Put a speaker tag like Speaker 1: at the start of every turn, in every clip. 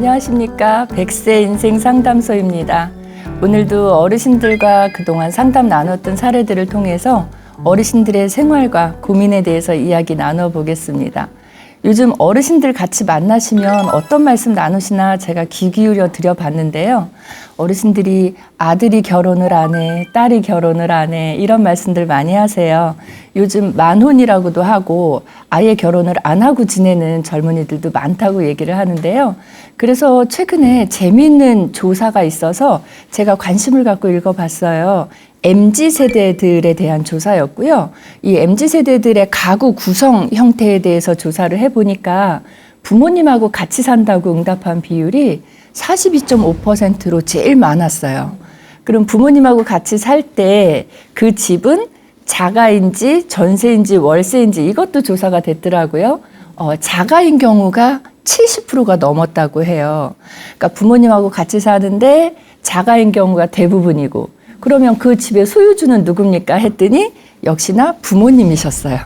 Speaker 1: 안녕하십니까. 100세 인생 상담소입니다. 오늘도 어르신들과 그동안 상담 나눴던 사례들을 통해서 어르신들의 생활과 고민에 대해서 이야기 나눠보겠습니다. 요즘 어르신들 같이 만나시면 어떤 말씀 나누시나 제가 귀 기울여 드려봤는데요. 어르신들이 아들이 결혼을 안 해, 딸이 결혼을 안 해, 이런 말씀들 많이 하세요. 요즘 만혼이라고도 하고 아예 결혼을 안 하고 지내는 젊은이들도 많다고 얘기를 하는데요. 그래서 최근에 재미있는 조사가 있어서 제가 관심을 갖고 읽어봤어요. MZ세대들에 대한 조사였고요. 이 MZ세대들의 가구 구성 형태에 대해서 조사를 해보니까 부모님하고 같이 산다고 응답한 비율이 42.5%로 제일 많았어요. 그럼 부모님하고 같이 살 때 그 집은 자가인지 전세인지 월세인지 이것도 조사가 됐더라고요. 자가인 경우가 70%가 넘었다고 해요. 그러니까 부모님하고 같이 사는데 자가인 경우가 대부분이고, 그러면 그 집의 소유주는 누굽니까 했더니 역시나 부모님이셨어요.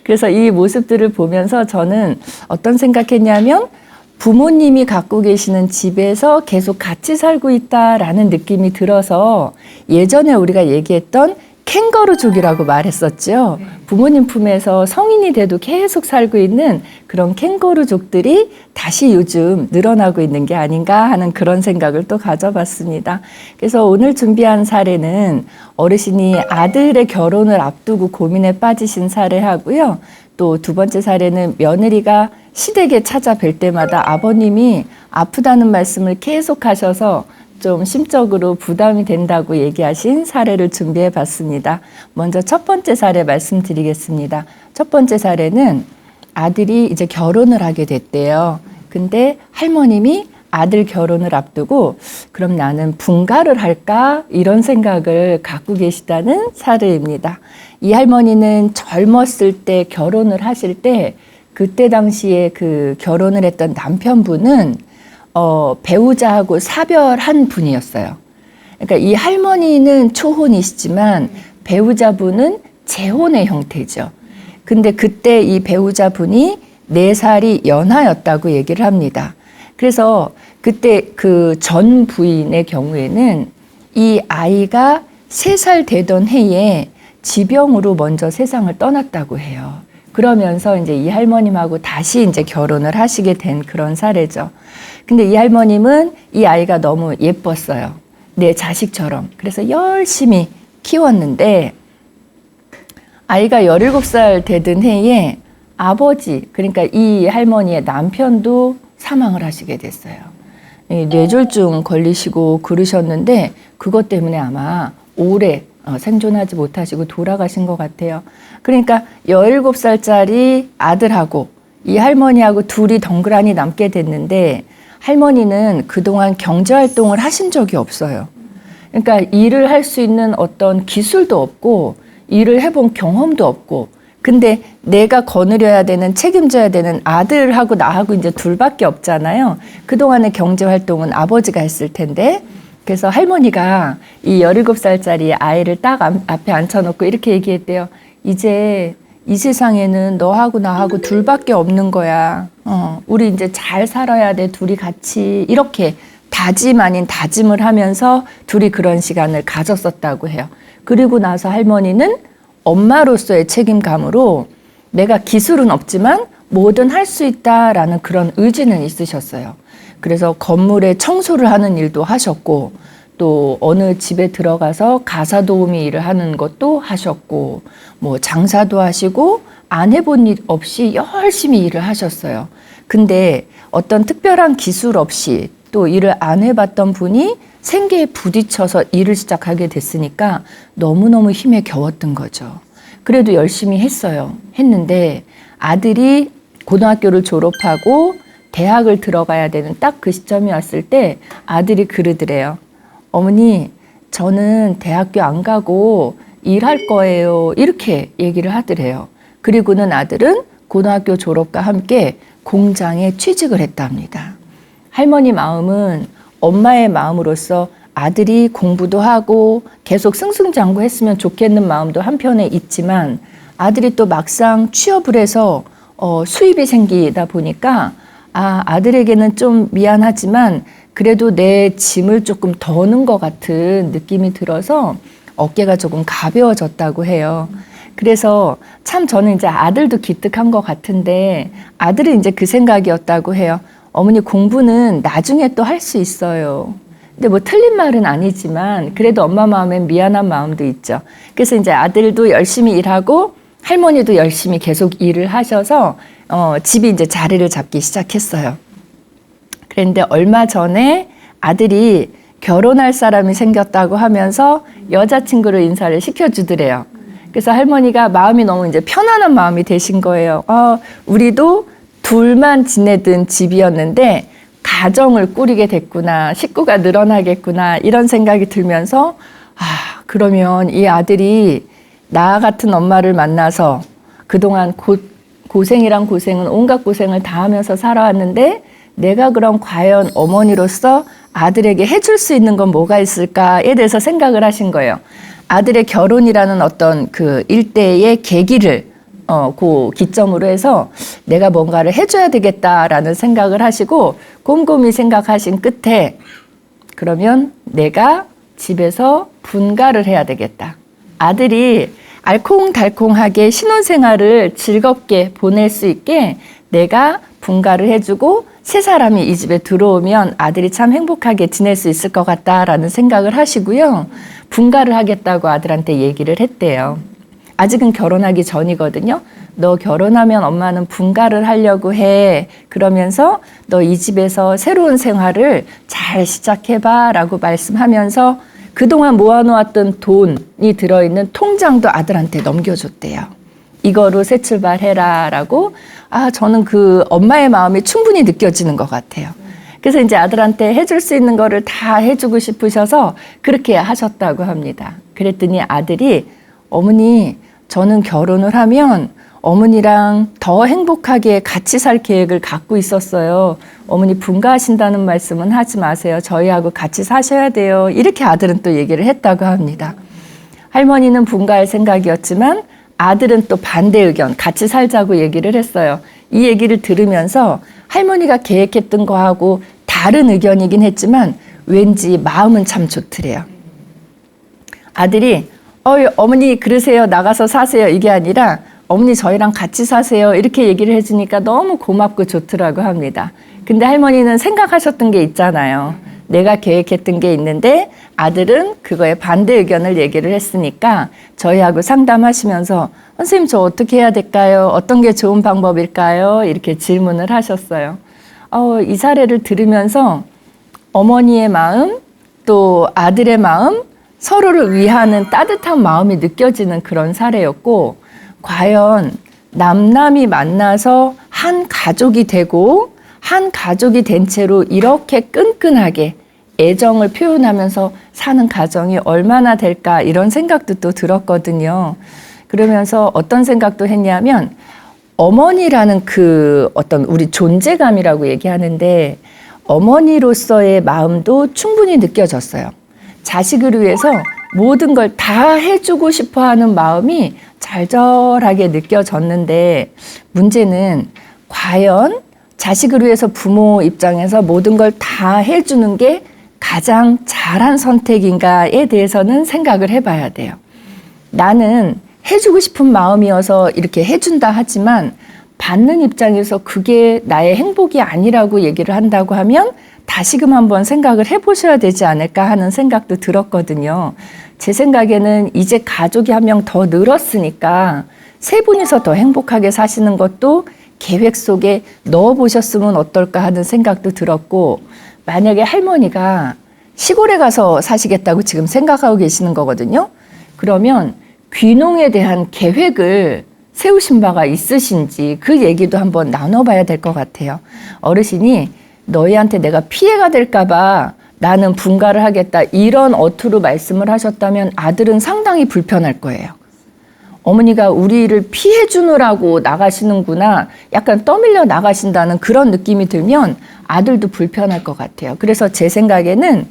Speaker 1: 그래서 이 모습들을 보면서 저는 어떤 생각했냐면 부모님이 갖고 계시는 집에서 계속 같이 살고 있다라는 느낌이 들어서 예전에 우리가 얘기했던 캥거루족이라고 말했었죠. 부모님 품에서 성인이 돼도 계속 살고 있는 그런 캥거루족들이 다시 요즘 늘어나고 있는 게 아닌가 하는 그런 생각을 또 가져봤습니다. 그래서 오늘 준비한 사례는 어르신이 아들의 결혼을 앞두고 고민에 빠지신 사례하고요. 또 두 번째 사례는 며느리가 시댁에 찾아뵐 때마다 아버님이 아프다는 말씀을 계속 하셔서 좀 심적으로 부담이 된다고 얘기하신 사례를 준비해 봤습니다. 먼저 첫 번째 사례 말씀드리겠습니다. 첫 번째 사례는 아들이 이제 결혼을 하게 됐대요. 근데 할머님이 아들 결혼을 앞두고 그럼 나는 분가를 할까? 이런 생각을 갖고 계시다는 사례입니다. 이 할머니는 젊었을 때 결혼을 하실 때 그때 당시에 그 결혼을 했던 남편분은 배우자하고 사별한 분이었어요. 그러니까 이 할머니는 초혼이시지만 배우자분은 재혼의 형태죠. 근데 그때 이 배우자분이 4살이 연하였다고 얘기를 합니다. 그래서 그때 그 전 부인의 경우에는 이 아이가 3살 되던 해에 지병으로 먼저 세상을 떠났다고 해요. 그러면서 이제 이 할머님하고 다시 이제 결혼을 하시게 된 그런 사례죠. 근데 이 할머님은 이 아이가 너무 예뻤어요. 내 자식처럼. 그래서 열심히 키웠는데 아이가 17살 되던 해에 아버지, 그러니까 이 할머니의 남편도 사망을 하시게 됐어요. 뇌졸중 걸리시고 그러셨는데 그것 때문에 아마 오래 생존하지 못하시고 돌아가신 것 같아요. 그러니까 17살짜리 아들하고 이 할머니하고 둘이 덩그러니 남게 됐는데 할머니는 그동안 경제활동을 하신 적이 없어요. 그러니까 일을 할 수 있는 어떤 기술도 없고 일을 해본 경험도 없고, 근데 내가 거느려야 되는, 책임져야 되는 아들하고 나하고 이제 둘밖에 없잖아요. 그동안의 경제활동은 아버지가 했을 텐데, 그래서 할머니가 이 17살짜리 아이를 딱 앞에 앉혀놓고 이렇게 얘기했대요. 이제 이 세상에는 너하고 나하고 둘밖에 없는 거야. 우리 이제 잘 살아야 돼, 둘이 같이. 이렇게 다짐 아닌 다짐을 하면서 둘이 그런 시간을 가졌었다고 해요. 그리고 나서 할머니는 엄마로서의 책임감으로 내가 기술은 없지만 뭐든 할 수 있다라는 그런 의지는 있으셨어요. 그래서 건물에 청소를 하는 일도 하셨고, 또 어느 집에 들어가서 가사 도우미 일을 하는 것도 하셨고, 뭐 장사도 하시고 안 해본 일 없이 열심히 일을 하셨어요. 근데 어떤 특별한 기술 없이 또 일을 안 해봤던 분이 생계에 부딪혀서 일을 시작하게 됐으니까 너무너무 힘에 겨웠던 거죠. 그래도 열심히 했는데 아들이 고등학교를 졸업하고 대학을 들어가야 되는 딱 그 시점이 왔을 때 아들이 그러더래요. 어머니, 저는 대학교 안 가고 일할 거예요. 이렇게 얘기를 하더래요. 그리고는 아들은 고등학교 졸업과 함께 공장에 취직을 했답니다. 할머니 마음은 엄마의 마음으로서 아들이 공부도 하고 계속 승승장구했으면 좋겠는 마음도 한편에 있지만, 아들이 또 막상 취업을 해서 수입이 생기다 보니까 아들에게는 좀 미안하지만 그래도 내 짐을 조금 더는 것 같은 느낌이 들어서 어깨가 조금 가벼워졌다고 해요. 그래서 참 저는 이제 아들도 기특한 것 같은데 아들은 이제 그 생각이었다고 해요. 어머니 공부는 나중에 또 할 수 있어요. 근데 뭐 틀린 말은 아니지만 그래도 엄마 마음엔 미안한 마음도 있죠. 그래서 이제 아들도 열심히 일하고 할머니도 열심히 계속 일을 하셔서 집이 이제 자리를 잡기 시작했어요. 그런데 얼마 전에 아들이 결혼할 사람이 생겼다고 하면서 여자친구를 인사를 시켜주더래요. 그래서 할머니가 마음이 너무 이제 편안한 마음이 되신 거예요. 우리도 둘만 지내던 집이었는데 가정을 꾸리게 됐구나, 식구가 늘어나겠구나 이런 생각이 들면서 그러면 이 아들이 나 같은 엄마를 만나서 그동안 고생이란 고생은 온갖 고생을 다 하면서 살아왔는데 내가 그럼 과연 어머니로서 아들에게 해줄 수 있는 건 뭐가 있을까에 대해서 생각을 하신 거예요. 아들의 결혼이라는 어떤 그 일대의 계기를 그 기점으로 해서 내가 뭔가를 해줘야 되겠다라는 생각을 하시고 곰곰이 생각하신 끝에 그러면 내가 집에서 분가를 해야 되겠다. 아들이 알콩달콩하게 신혼생활을 즐겁게 보낼 수 있게 내가 분가를 해주고 새 사람이 이 집에 들어오면 아들이 참 행복하게 지낼 수 있을 것 같다라는 생각을 하시고요. 분가를 하겠다고 아들한테 얘기를 했대요. 아직은 결혼하기 전이거든요. 너 결혼하면 엄마는 분가를 하려고 해. 그러면서 너 이 집에서 새로운 생활을 잘 시작해봐 라고 말씀하면서 그동안 모아놓았던 돈이 들어있는 통장도 아들한테 넘겨줬대요. 이거로 새 출발해라 라고 저는 그 엄마의 마음이 충분히 느껴지는 것 같아요. 그래서 이제 아들한테 해줄 수 있는 거를 다 해주고 싶으셔서 그렇게 하셨다고 합니다. 그랬더니 아들이 어머니 저는 결혼을 하면 어머니랑 더 행복하게 같이 살 계획을 갖고 있었어요. 어머니 분가하신다는 말씀은 하지 마세요. 저희하고 같이 사셔야 돼요. 이렇게 아들은 또 얘기를 했다고 합니다. 할머니는 분가할 생각이었지만 아들은 또 반대 의견, 같이 살자고 얘기를 했어요. 이 얘기를 들으면서 할머니가 계획했던 거하고 다른 의견이긴 했지만 왠지 마음은 참 좋더래요. 아들이 어머니 그러세요. 나가서 사세요. 이게 아니라 어머니 저희랑 같이 사세요. 이렇게 얘기를 해주니까 너무 고맙고 좋더라고 합니다. 근데 할머니는 생각하셨던 게 있잖아요. 내가 계획했던 게 있는데 아들은 그거에 반대 의견을 얘기를 했으니까 저희하고 상담하시면서 선생님 저 어떻게 해야 될까요? 어떤 게 좋은 방법일까요? 이렇게 질문을 하셨어요. 이 사례를 들으면서 어머니의 마음 또 아들의 마음 서로를 위하는 따뜻한 마음이 느껴지는 그런 사례였고 과연 남남이 만나서 한 가족이 되고 한 가족이 된 채로 이렇게 끈끈하게 애정을 표현하면서 사는 가정이 얼마나 될까 이런 생각도 또 들었거든요. 그러면서 어떤 생각도 했냐면 어머니라는 그 어떤 우리 존재감이라고 얘기하는데 어머니로서의 마음도 충분히 느껴졌어요. 자식을 위해서 모든 걸 다 해주고 싶어 하는 마음이 절절하게 느껴졌는데 문제는 과연 자식을 위해서 부모 입장에서 모든 걸 다 해주는 게 가장 잘한 선택인가에 대해서는 생각을 해봐야 돼요. 나는 해주고 싶은 마음이어서 이렇게 해준다 하지만 받는 입장에서 그게 나의 행복이 아니라고 얘기를 한다고 하면 다시금 한번 생각을 해보셔야 되지 않을까 하는 생각도 들었거든요. 제 생각에는 이제 가족이 한 명 더 늘었으니까 세 분이서 더 행복하게 사시는 것도 계획 속에 넣어보셨으면 어떨까 하는 생각도 들었고 만약에 할머니가 시골에 가서 사시겠다고 지금 생각하고 계시는 거거든요. 그러면 귀농에 대한 계획을 세우신 바가 있으신지 그 얘기도 한번 나눠봐야 될 것 같아요. 어르신이 너희한테 내가 피해가 될까 봐 나는 분가를 하겠다 이런 어투로 말씀을 하셨다면 아들은 상당히 불편할 거예요. 어머니가 우리를 피해 주느라고 나가시는구나 약간 떠밀려 나가신다는 그런 느낌이 들면 아들도 불편할 것 같아요. 그래서 제 생각에는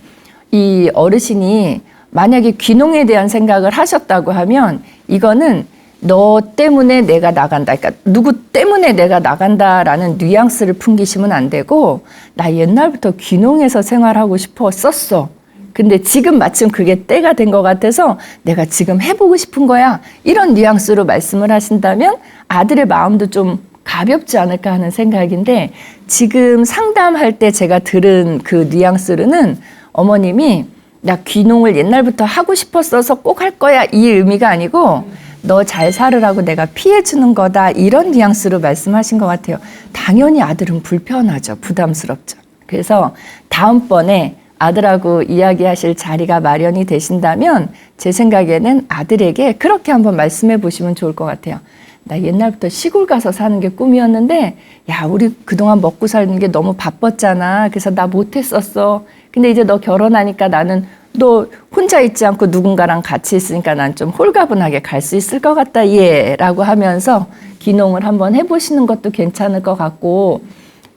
Speaker 1: 이 어르신이 만약에 귀농에 대한 생각을 하셨다고 하면 이거는 너 때문에 내가 나간다. 그러니까 누구 때문에 내가 나간다라는 뉘앙스를 풍기시면 안 되고 나 옛날부터 귀농해서 생활하고 싶었었어. 근데 지금 마침 그게 때가 된 것 같아서 내가 지금 해보고 싶은 거야. 이런 뉘앙스로 말씀을 하신다면 아들의 마음도 좀 가볍지 않을까 하는 생각인데 지금 상담할 때 제가 들은 그 뉘앙스로는 어머님이 나 귀농을 옛날부터 하고 싶었어서 꼭 할 거야 이 의미가 아니고 너 잘 살으라고 내가 피해 주는 거다 이런 뉘앙스로 말씀하신 것 같아요. 당연히 아들은 불편하죠. 부담스럽죠. 그래서 다음번에 아들하고 이야기하실 자리가 마련이 되신다면 제 생각에는 아들에게 그렇게 한번 말씀해 보시면 좋을 것 같아요. 나 옛날부터 시골 가서 사는 게 꿈이었는데 야 우리 그동안 먹고 사는 게 너무 바빴잖아. 그래서 나 못했었어. 근데 이제 너 결혼하니까 나는 너 혼자 있지 않고 누군가랑 같이 있으니까 난 좀 홀가분하게 갈 수 있을 것 같다 예 라고 하면서 귀농을 한번 해보시는 것도 괜찮을 것 같고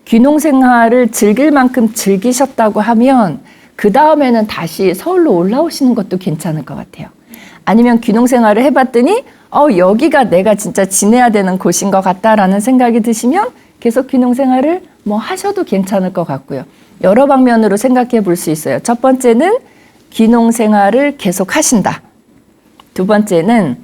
Speaker 1: 귀농 생활을 즐길 만큼 즐기셨다고 하면 그 다음에는 다시 서울로 올라오시는 것도 괜찮을 것 같아요. 아니면 귀농 생활을 해봤더니 여기가 내가 진짜 지내야 되는 곳인 것 같다라는 생각이 드시면 계속 귀농 생활을 뭐 하셔도 괜찮을 것 같고요. 여러 방면으로 생각해 볼 수 있어요. 첫 번째는 귀농 생활을 계속 하신다. 두 번째는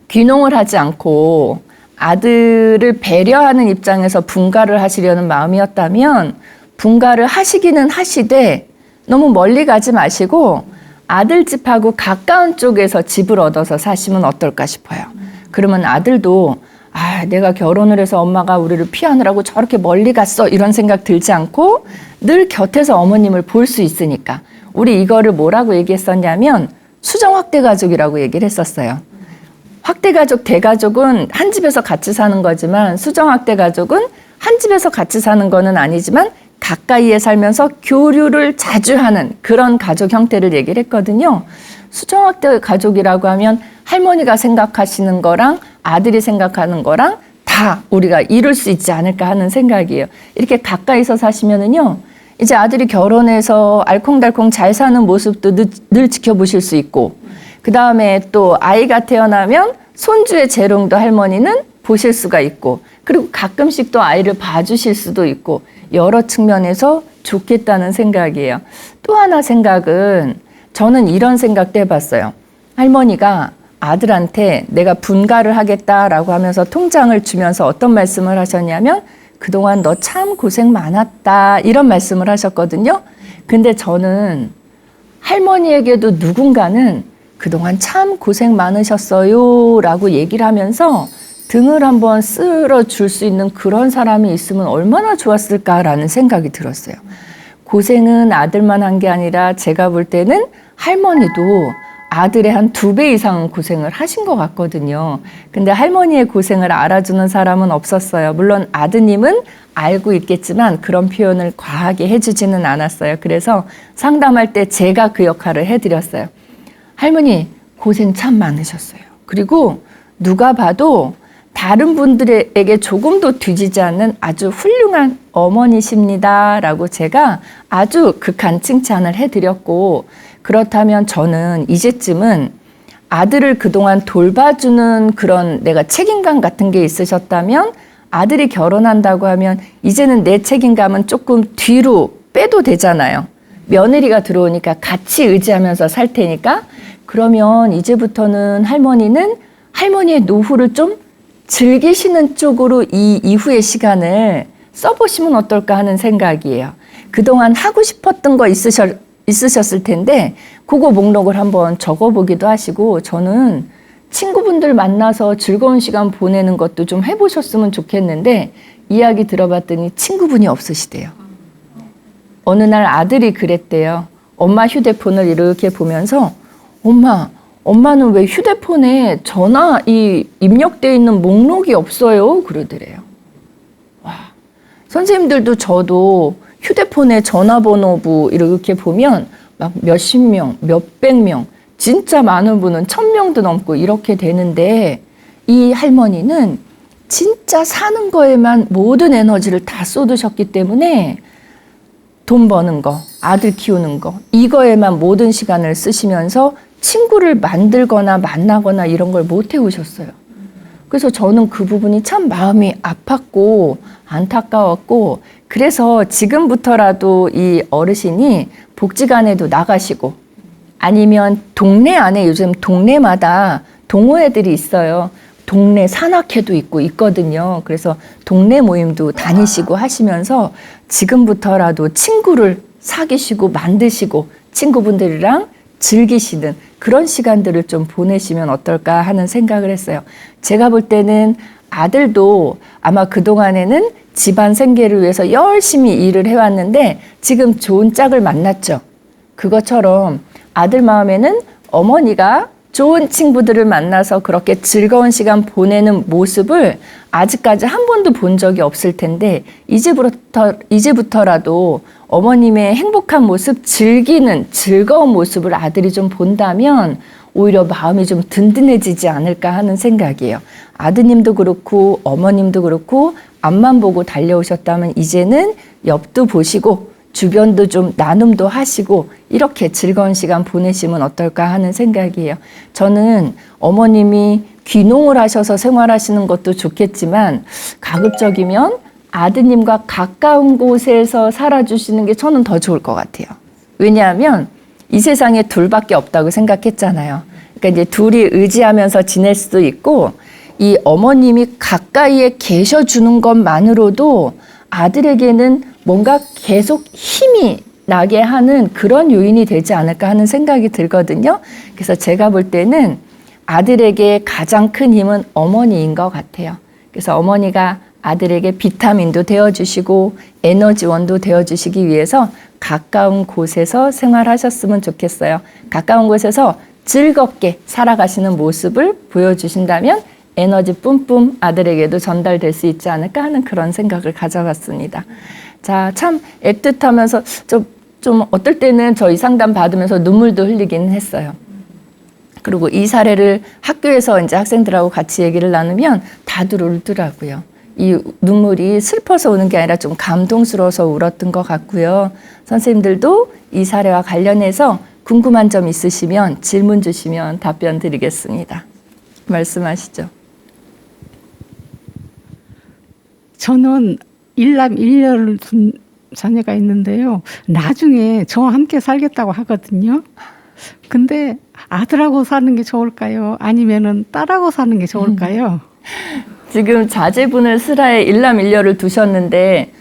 Speaker 1: 귀농을 하지 않고 아들을 배려하는 입장에서 분가를 하시려는 마음이었다면 분가를 하시기는 하시되 너무 멀리 가지 마시고 아들 집하고 가까운 쪽에서 집을 얻어서 사시면 어떨까 싶어요. 그러면 아들도 내가 결혼을 해서 엄마가 우리를 피하느라고 저렇게 멀리 갔어 이런 생각 들지 않고 늘 곁에서 어머님을 볼 수 있으니까 우리 이거를 뭐라고 얘기했었냐면 수정 확대 가족이라고 얘기를 했었어요. 확대 가족, 대가족은 한 집에서 같이 사는 거지만 수정 확대 가족은 한 집에서 같이 사는 거는 아니지만 가까이에 살면서 교류를 자주 하는 그런 가족 형태를 얘기를 했거든요. 수정 확대 가족이라고 하면 할머니가 생각하시는 거랑 아들이 생각하는 거랑 다 우리가 이룰 수 있지 않을까 하는 생각이에요. 이렇게 가까이서 사시면은요. 이제 아들이 결혼해서 알콩달콩 잘 사는 모습도 늘 지켜보실 수 있고 그 다음에 또 아이가 태어나면 손주의 재롱도 할머니는 보실 수가 있고 그리고 가끔씩 또 아이를 봐주실 수도 있고 여러 측면에서 좋겠다는 생각이에요. 또 하나 생각은 저는 이런 생각도 해봤어요. 할머니가 아들한테 내가 분가를 하겠다라고 하면서 통장을 주면서 어떤 말씀을 하셨냐면 그동안 너 참 고생 많았다 이런 말씀을 하셨거든요. 근데 저는 할머니에게도 누군가는 그동안 참 고생 많으셨어요 라고 얘기를 하면서 등을 한번 쓸어줄 수 있는 그런 사람이 있으면 얼마나 좋았을까라는 생각이 들었어요. 고생은 아들만 한 게 아니라 제가 볼 때는 할머니도 아들의 한 2배 이상 고생을 하신 것 같거든요. 근데 할머니의 고생을 알아주는 사람은 없었어요. 물론 아드님은 알고 있겠지만 그런 표현을 과하게 해주지는 않았어요. 그래서 상담할 때 제가 그 역할을 해드렸어요. 할머니 고생 참 많으셨어요. 그리고 누가 봐도 다른 분들에게 조금도 뒤지지 않는 아주 훌륭한 어머니십니다 라고 제가 아주 극한 칭찬을 해드렸고 그렇다면 저는 이제쯤은 아들을 그동안 돌봐주는 그런 내가 책임감 같은 게 있으셨다면 아들이 결혼한다고 하면 이제는 내 책임감은 조금 뒤로 빼도 되잖아요. 며느리가 들어오니까 같이 의지하면서 살 테니까 그러면 이제부터는 할머니는 할머니의 노후를 좀 즐기시는 쪽으로 이 이후의 시간을 써보시면 어떨까 하는 생각이에요. 그동안 하고 싶었던 거 있으셨을 텐데 그거 목록을 한번 적어보기도 하시고 저는 친구분들 만나서 즐거운 시간 보내는 것도 좀 해보셨으면 좋겠는데 이야기 들어봤더니 친구분이 없으시대요. 어느 날 아들이 그랬대요. 엄마 휴대폰을 이렇게 보면서 엄마는 왜 휴대폰에 전화 입력되어 있는 목록이 없어요? 그러더래요. 와, 선생님들도 저도 휴대폰에 전화번호부 이렇게 보면 막 몇십 명, 몇백 명, 진짜 많은 분은 1000명도 넘고 이렇게 되는데 이 할머니는 진짜 사는 거에만 모든 에너지를 다 쏟으셨기 때문에 돈 버는 거, 아들 키우는 거 이거에만 모든 시간을 쓰시면서 친구를 만들거나 만나거나 이런 걸 못 해오셨어요. 그래서 저는 그 부분이 참 마음이 아팠고 안타까웠고, 그래서 지금부터라도 이 어르신이 복지관에도 나가시고, 아니면 동네 안에 요즘 동네마다 동호회들이 있어요. 동네 산악회도 있거든요. 그래서 동네 모임도 다니시고 하시면서 지금부터라도 친구를 사귀시고 만드시고 친구분들이랑 즐기시는 그런 시간들을 좀 보내시면 어떨까 하는 생각을 했어요. 제가 볼 때는 아들도 아마 그동안에는 집안 생계를 위해서 열심히 일을 해왔는데 지금 좋은 짝을 만났죠. 그것처럼 아들 마음에는 어머니가 좋은 친구들을 만나서 그렇게 즐거운 시간 보내는 모습을 아직까지 한 번도 본 적이 없을 텐데, 이제부터라도 어머님의 행복한 모습, 즐기는 즐거운 모습을 아들이 좀 본다면 오히려 마음이 좀 든든해지지 않을까 하는 생각이에요. 아드님도 그렇고 어머님도 그렇고 앞만 보고 달려오셨다면 이제는 옆도 보시고 주변도 좀 나눔도 하시고 이렇게 즐거운 시간 보내시면 어떨까 하는 생각이에요. 저는 어머님이 귀농을 하셔서 생활하시는 것도 좋겠지만 가급적이면 아드님과 가까운 곳에서 살아주시는 게 저는 더 좋을 것 같아요. 왜냐하면 이 세상에 둘밖에 없다고 생각했잖아요. 그러니까 이제 둘이 의지하면서 지낼 수도 있고, 이 어머님이 가까이에 계셔주는 것만으로도 아들에게는 뭔가 계속 힘이 나게 하는 그런 요인이 되지 않을까 하는 생각이 들거든요. 그래서 제가 볼 때는 아들에게 가장 큰 힘은 어머니인 것 같아요. 그래서 어머니가 아들에게 비타민도 되어주시고 에너지원도 되어주시기 위해서 가까운 곳에서 생활하셨으면 좋겠어요. 가까운 곳에서 즐겁게 살아가시는 모습을 보여주신다면 에너지 뿜뿜 아들에게도 전달될 수 있지 않을까 하는 그런 생각을 가져봤습니다. 자, 참 애틋하면서 좀 어떨 때는 저희 상담 받으면서 눈물도 흘리긴 했어요. 그리고 이 사례를 학교에서 이제 학생들하고 같이 얘기를 나누면 다들 울더라고요. 이 눈물이 슬퍼서 우는 게 아니라 좀 감동스러워서 울었던 것 같고요. 선생님들도 이 사례와 관련해서 궁금한 점 있으시면 질문 주시면 답변 드리겠습니다. 말씀하시죠.
Speaker 2: 저는 일남 일녀를 둔 자녀가 있는데요. 나중에 저와 함께 살겠다고 하거든요. 근데 아들하고 사는 게 좋을까요? 아니면은 딸하고 사는 게 좋을까요?
Speaker 1: 지금 자제분을 슬하에 일남 일녀를 두셨는데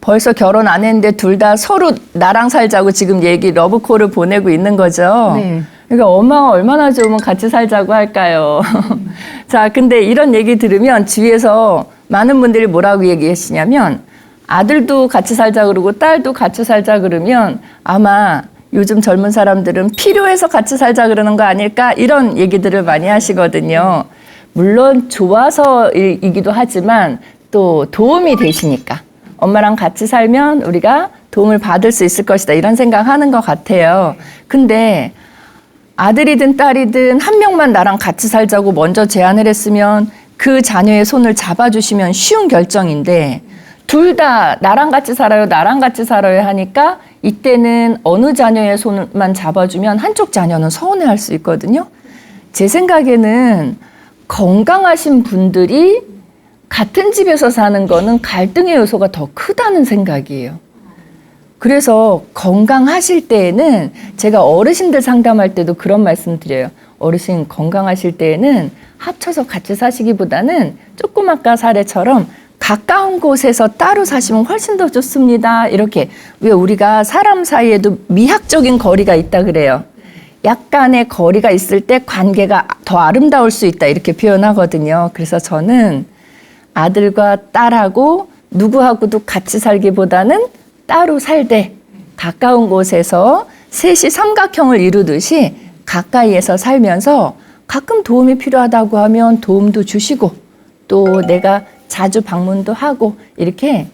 Speaker 1: 벌써 결혼 안 했는데 둘 다 서로 나랑 살자고 지금 러브콜을 보내고 있는 거죠.
Speaker 2: 네.
Speaker 1: 그러니까 엄마가 얼마나 좋으면 같이 살자고 할까요? 자, 근데 이런 얘기 들으면 주위에서 많은 분들이 뭐라고 얘기하시냐면 아들도 같이 살자 그러고 딸도 같이 살자 그러면 아마 요즘 젊은 사람들은 필요해서 같이 살자 그러는 거 아닐까 이런 얘기들을 많이 하시거든요. 물론 좋아서이기도 하지만 또 도움이 되시니까 엄마랑 같이 살면 우리가 도움을 받을 수 있을 것이다 이런 생각하는 것 같아요. 근데 아들이든 딸이든 한 명만 나랑 같이 살자고 먼저 제안을 했으면 그 자녀의 손을 잡아주시면 쉬운 결정인데 둘 다 나랑 같이 살아요, 나랑 같이 살아요 하니까 이때는 어느 자녀의 손만 잡아주면 한쪽 자녀는 서운해할 수 있거든요. 제 생각에는 건강하신 분들이 같은 집에서 사는 거는 갈등의 요소가 더 크다는 생각이에요. 그래서 건강하실 때에는 제가 어르신들 상담할 때도 그런 말씀 드려요. 어르신 건강하실 때에는 합쳐서 같이 사시기보다는 조금 아까 사례처럼 가까운 곳에서 따로 사시면 훨씬 더 좋습니다. 이렇게. 왜 우리가 사람 사이에도 미학적인 거리가 있다 그래요. 약간의 거리가 있을 때 관계가 더 아름다울 수 있다 이렇게 표현하거든요. 그래서 저는 아들과 딸하고 누구하고도 같이 살기보다는 따로 살되 가까운 곳에서 셋이 삼각형을 이루듯이 가까이에서 살면서 가끔 도움이 필요하다고 하면 도움도 주시고 또 내가 자주 방문도 하고 이렇게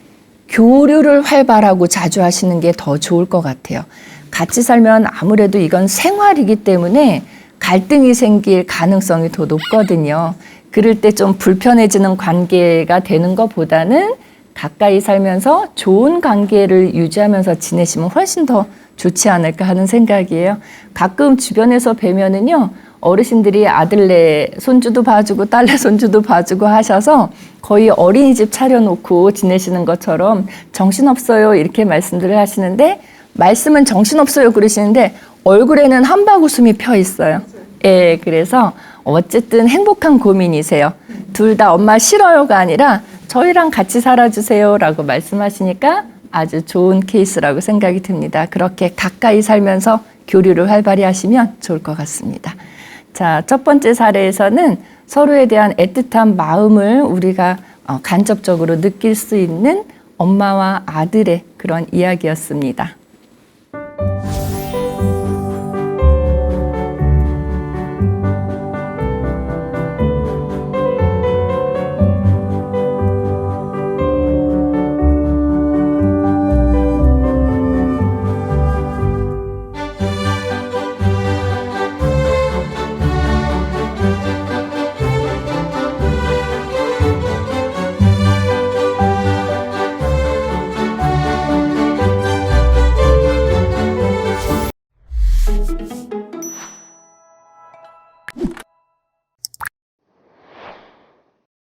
Speaker 1: 교류를 활발하고 자주 하시는 게 더 좋을 것 같아요. 같이 살면 아무래도 이건 생활이기 때문에 갈등이 생길 가능성이 더 높거든요. 그럴 때 좀 불편해지는 관계가 되는 것보다는 가까이 살면서 좋은 관계를 유지하면서 지내시면 훨씬 더 좋지 않을까 하는 생각이에요. 가끔 주변에서 뵈면은요, 어르신들이 아들네 손주도 봐주고 딸네 손주도 봐주고 하셔서 거의 어린이집 차려놓고 지내시는 것처럼 정신없어요 이렇게 말씀들을 하시는데, 말씀은 정신없어요 그러시는데 얼굴에는 한바구음이 펴 있어요. 예, 그래서 어쨌든 행복한 고민이세요. 둘 다 엄마 싫어요가 아니라 저희랑 같이 살아주세요 라고 말씀하시니까 아주 좋은 케이스라고 생각이 듭니다. 그렇게 가까이 살면서 교류를 활발히 하시면 좋을 것 같습니다. 자, 첫 번째 사례에서는 서로에 대한 애틋한 마음을 우리가 간접적으로 느낄 수 있는 엄마와 아들의 그런 이야기였습니다.